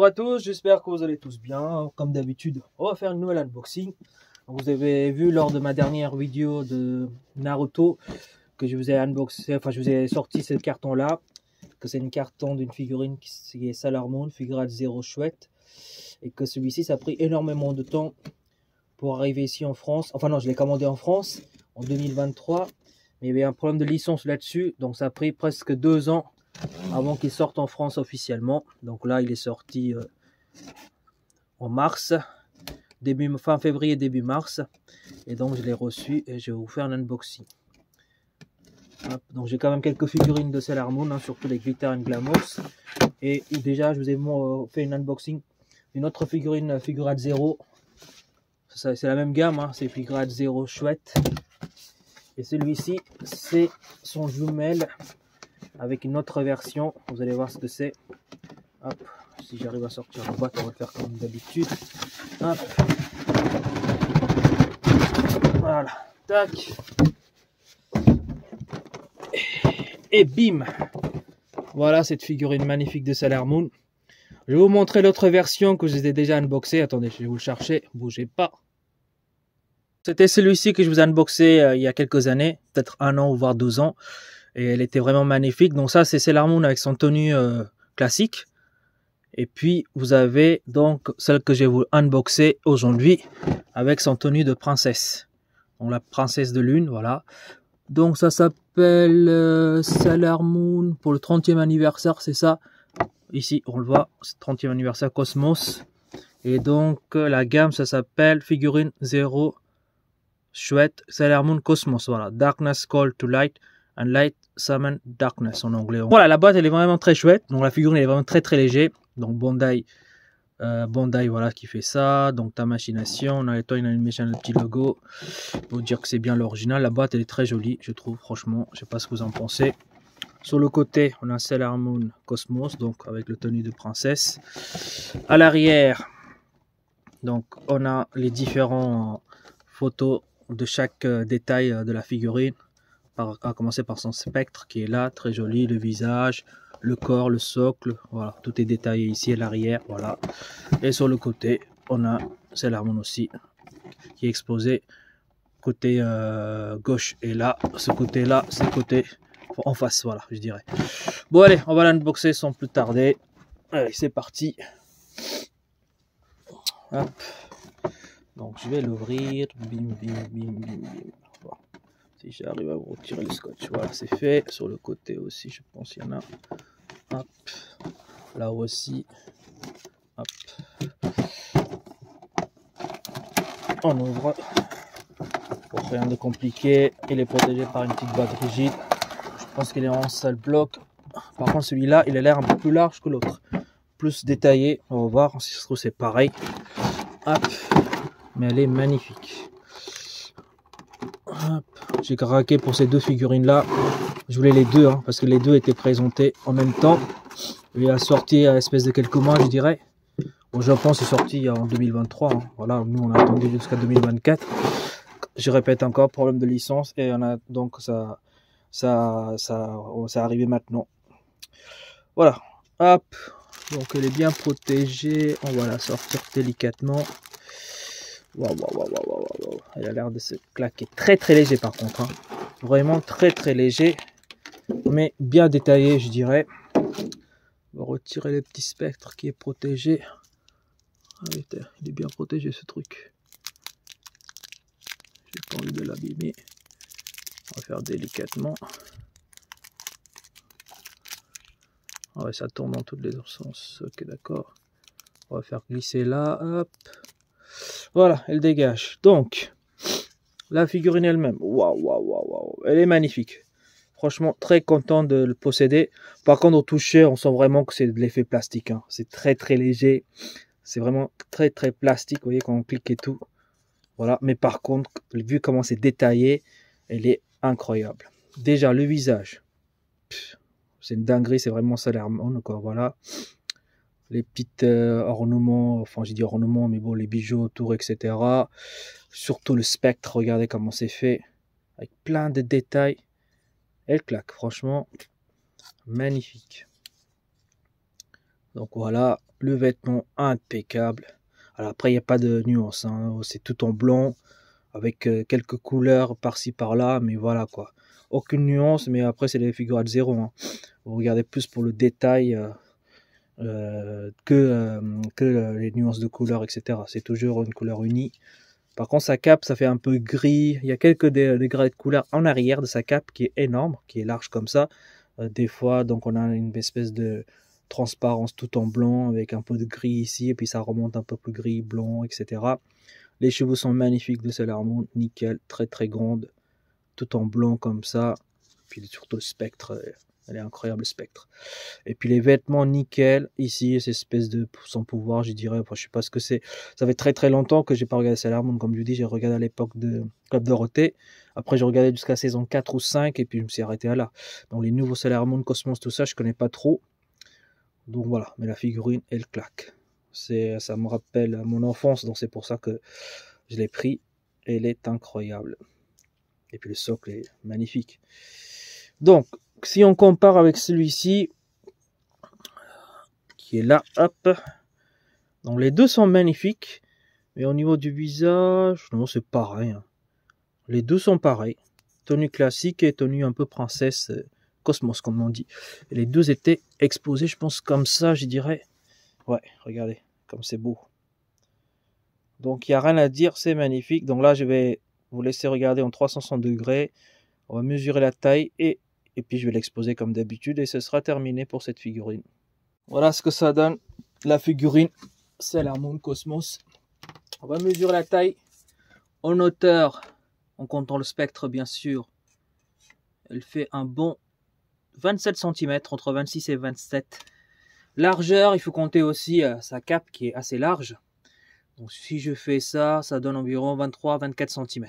à tous, j'espère que vous allez tous bien. Comme d'habitude, on va faire une nouvelle unboxing. Vous avez vu lors de ma dernière vidéo de Naruto que je vous ai unboxé, enfin je vous ai sorti ce carton là, que c'est une carton d'une figurine qui est Sailor Moon, Figurine Zero chouette, et que celui-ci ça a pris énormément de temps pour arriver ici en France. Enfin non, je l'ai commandé en France en 2023, mais il y avait un problème de licence là-dessus, donc ça a pris presque 2 ans avant qu'il sorte en France officiellement. Donc là il est sorti en mars, fin février, début mars, et donc je l'ai reçu et je vais vous faire un unboxing. Hop, donc j'ai quand même quelques figurines de Sailor Moon, hein, surtout les Glitter and Glamours, et déjà je vous ai fait une unboxing d'une autre figurine, Figurine Zero. C'est la même gamme, hein, c'est Figurine Zero chouette, et celui-ci c'est son jumelle avec une autre version. Vous allez voir ce que c'est. Hop, si j'arrive à sortir la boîte, on va le faire comme d'habitude. Hop, voilà, tac, et bim, voilà cette figurine magnifique de Sailor Moon. Je vais vous montrer l'autre version que je vous ai déjà unboxé. Attendez, je vais vous le chercher, bougez pas. C'était celui-ci que je vous ai unboxé il y a quelques années, peut-être 1 an ou voire 2 ans, et elle était vraiment magnifique. Donc ça c'est Sailor Moon avec son tenue classique, et puis vous avez donc celle que je vais vous unboxer aujourd'hui avec son tenue de princesse, donc la princesse de lune. Voilà, donc ça s'appelle Sailor Moon pour le 30e anniversaire, c'est ça. Ici on le voit, c'est 30e anniversaire Cosmos, et donc la gamme ça s'appelle Figurine Zero chouette Sailor Moon Cosmos. Voilà, Darkness Call to Light and Light Summon Darkness en anglais. Voilà, la boîte elle est vraiment très chouette, donc la figurine elle est vraiment très léger. Donc Bandai, voilà qui fait ça. Donc ta machination, on a les Toy Animation, le petit logo pour dire que c'est bien l'original. La boîte elle est très jolie, je trouve, franchement. Je sais pas ce que vous en pensez. Sur le côté on a Sailor Moon Cosmos, donc avec le tenue de princesse. À l'arrière, donc on a les différentes photos de chaque détail de la figurine, à commencer par son spectre qui est là, très joli, le visage, le corps, le socle, voilà, tout est détaillé ici à l'arrière, voilà. Et sur le côté, on a Sailor Moon aussi, qui est exposé côté gauche, et là, ce côté-là, c'est le côté en face, voilà, je dirais. Bon allez, on va l'unboxer sans plus tarder. Allez, c'est parti. Hop. Donc je vais l'ouvrir, bim, bim, bim, bim, bim. Bon. Si j'arrive à vous retirer le scotch, voilà, c'est fait. Sur le côté aussi, je pense qu'il y en a. Hop, là aussi. Hop. On ouvre. Bon, rien de compliqué. Il est protégé par une petite boîte rigide. Je pense qu'il est en seul bloc. Par contre, celui-là, il a l'air un peu plus large que l'autre. Plus détaillé. On va voir si ça se trouve c'est pareil. Hop. Mais elle est magnifique. J'ai craqué pour ces deux figurines là. Je voulais les deux, hein, parce que les deux étaient présentés en même temps. Il a sorti à espèce de quelques mois, je dirais. Au Japon c'est sorti en 2023, hein. Voilà, nous on a attendu jusqu'à 2024. Je répète encore, problème de licence, et on a donc ça arrivé maintenant. Voilà, hop, donc elle est bien protégée. On va la sortir délicatement. Waouh, elle a l'air de se claquer. Très léger par contre, hein. Vraiment très léger, mais bien détaillé, je dirais. On va retirer le petit spectre qui est protégé. Ah, il est bien protégé ce truc. J'ai pas envie de l'abîmer. On va faire délicatement. Ah ouais, ça tourne dans tous les sens. Ok, d'accord. On va faire glisser là. Hop. Voilà, elle dégage. Donc, la figurine elle-même. Waouh. Elle est magnifique. Franchement, très content de le posséder. Par contre, au toucher, on sent vraiment que c'est de l'effet plastique, hein. C'est très léger. C'est vraiment très plastique. Vous voyez, quand on clique et tout. Voilà. Mais par contre, vu comment c'est détaillé, elle est incroyable. Déjà, le visage. C'est une dinguerie. C'est vraiment Sailor Moon, quoi. Voilà. Les petites ornements. Enfin, j'ai dit ornements, mais bon, les bijoux autour, etc. Surtout le spectre. Regardez comment c'est fait. Avec plein de détails. Elle claque, franchement, magnifique. Donc voilà, Le vêtement impeccable. Alors après, il n'y a pas de nuance, hein. C'est tout en blanc, avec quelques couleurs par-ci par-là, mais voilà quoi. Aucune nuance, mais après, c'est des figurines zéro, hein. Vous regardez plus pour le détail que les nuances de couleurs, etc. C'est toujours une couleur unie. Par contre, sa cape, ça fait un peu gris. Il y a quelques degrés de couleur en arrière de sa cape qui est énorme, qui est large comme ça. Des fois, donc on a une espèce de transparence tout en blanc avec un peu de gris ici, et puis ça remonte un peu plus gris, blanc, etc. Les cheveux sont magnifiques de Sailor Moon, nickel, très très grande, tout en blanc comme ça. Puis surtout le spectre, elle est incroyable le spectre. Et puis les vêtements nickel, ici, cette espèce de sans pouvoir, je dirais, enfin, je sais pas ce que c'est. Ça fait très très longtemps que j'ai pas regardé Sailor Moon, comme je dis, j'ai regardé à l'époque de Club Dorothée. Après j'ai regardé jusqu'à saison 4 ou 5 et puis je me suis arrêté à là. Donc les nouveaux Sailor Moon, Cosmos, tout ça, je connais pas trop. Donc voilà, mais la figurine, elle claque. Ça me rappelle mon enfance, donc c'est pour ça que je l'ai pris. Elle est incroyable. Et puis le socle est magnifique. Donc, si on compare avec celui-ci, qui est là, hop. Donc les deux sont magnifiques. Mais au niveau du visage, non, c'est pareil. Hein. Les deux sont pareils. Tenue classique et tenue un peu princesse Cosmos, comme on dit. Et les deux étaient exposés, je pense, comme ça, je dirais. Ouais, regardez, comme c'est beau. Donc, il n'y a rien à dire, c'est magnifique. Donc là, je vais vous laisser regarder en 360 degrés. On va mesurer la taille et puis je vais l'exposer comme d'habitude. Et ce sera terminé pour cette figurine. Voilà ce que ça donne, la figurine Sailor Moon Cosmos. On va mesurer la taille en hauteur, en comptant le spectre, bien sûr. Elle fait un bon 27 cm, entre 26 et 27. Largeur, il faut compter aussi sa cape qui est assez large. Donc si je fais ça, ça donne environ 23-24 cm.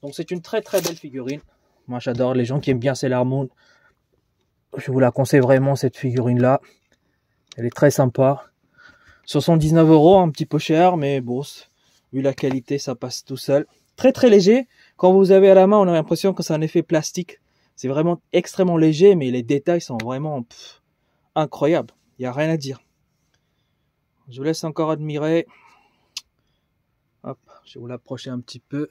Donc c'est une très très belle figurine. Moi j'adore les gens qui aiment bien Sailor Moon. Je vous la conseille vraiment cette figurine là. Elle est très sympa. 79 €, un petit peu cher, mais bon, vu la qualité, ça passe tout seul. Très très léger. Quand vous avez à la main, on a l'impression que c'est un effet plastique. C'est vraiment extrêmement léger, mais les détails sont vraiment incroyables. Il n'y a rien à dire. Je vous laisse encore admirer. Hop, je vais vous l'approcher un petit peu.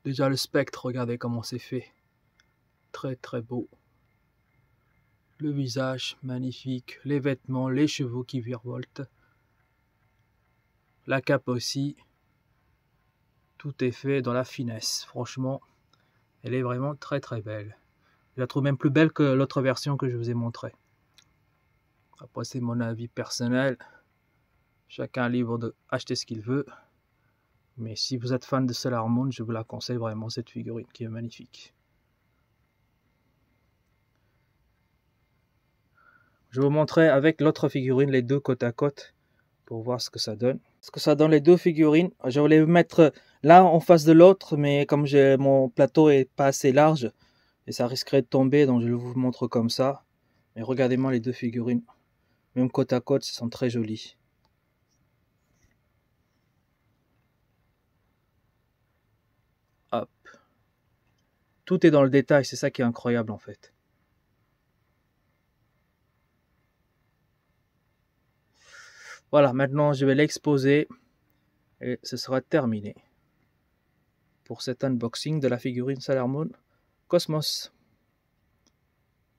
Déjà le spectre, regardez comment c'est fait. Très très beau. Le visage, magnifique. Les vêtements, les cheveux qui virevoltent. La cape aussi. Tout est fait dans la finesse. Franchement, elle est vraiment très très belle. Je la trouve même plus belle que l'autre version que je vous ai montrée. Après, c'est mon avis personnel. Chacun est libre d'acheter ce qu'il veut. Mais si vous êtes fan de Sailor Moon, je vous la conseille vraiment, cette figurine qui est magnifique. Je vais vous montrer avec l'autre figurine, les deux côte à côte, pour voir ce que ça donne. Ce que ça donne les deux figurines. Je voulais vous mettre l'un en face de l'autre, mais comme mon plateau est pas assez large, et ça risquerait de tomber, donc je vous montre comme ça. Mais regardez-moi les deux figurines. Même côte à côte, elles sont très jolies. Hop. Tout est dans le détail, c'est ça qui est incroyable en fait. Voilà, maintenant je vais l'exposer et ce sera terminé pour cet unboxing de la figurine Sailor Moon Cosmos.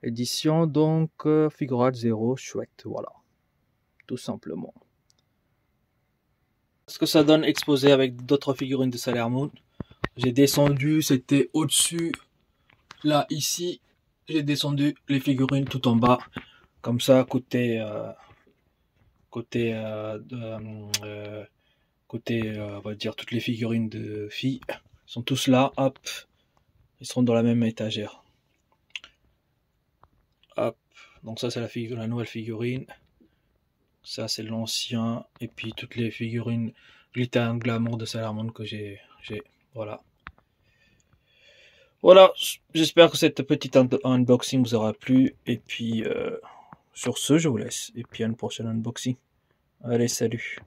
Édition donc Figurine 0, chouette, voilà, tout simplement. Ce que ça donne exposé avec d'autres figurines de Sailor Moon. J'ai descendu, c'était au-dessus, là, ici, j'ai descendu les figurines tout en bas, comme ça, côté, on va dire, toutes les figurines de filles sont tous là, hop, ils seront dans la même étagère. Hop, donc ça c'est la nouvelle figurine, ça c'est l'ancien, et puis toutes les figurines Glitter Glamour de Sailor Moon que j'ai, voilà. Voilà, j'espère que cette petite unboxing vous aura plu, et puis sur ce je vous laisse, et puis à une prochaine unboxing. Allez, salut.